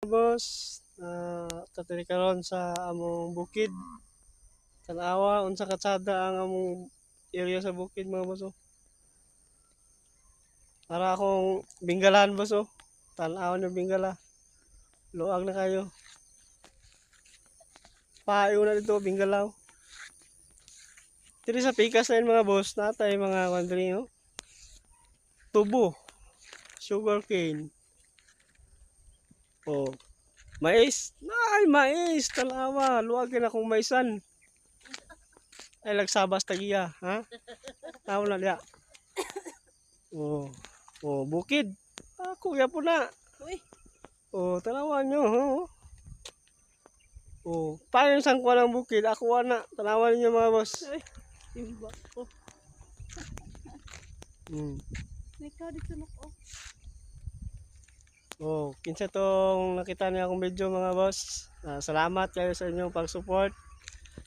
Boss, katiri karon sa among bukid. Tanawa unsa katsada ang among area sa bukid mga boss. Para akong binggalan boss. Tanawa ng binggala. Luag na kayo. Payo na dito binggalaw. Diri sa pikas na yun, mga boss, natay mga wandering tubo, sugar cane. Oh, mais. Ay, mais. Tanawa. Luag na akong maisan. Ay, lagsabas tagiya. Ha? Tao na diya. Oh, bukid. Kuya po na. Uy, Tanawan nyo. Paano yung sangkwa ng bukid? Ako na. Tanawan niyo mga boss. timba ko. Hmm. Ikaw dito na ko. Kinsa tong nakita niya akong video mga boss. Salamat kayo sa inyong pag-support.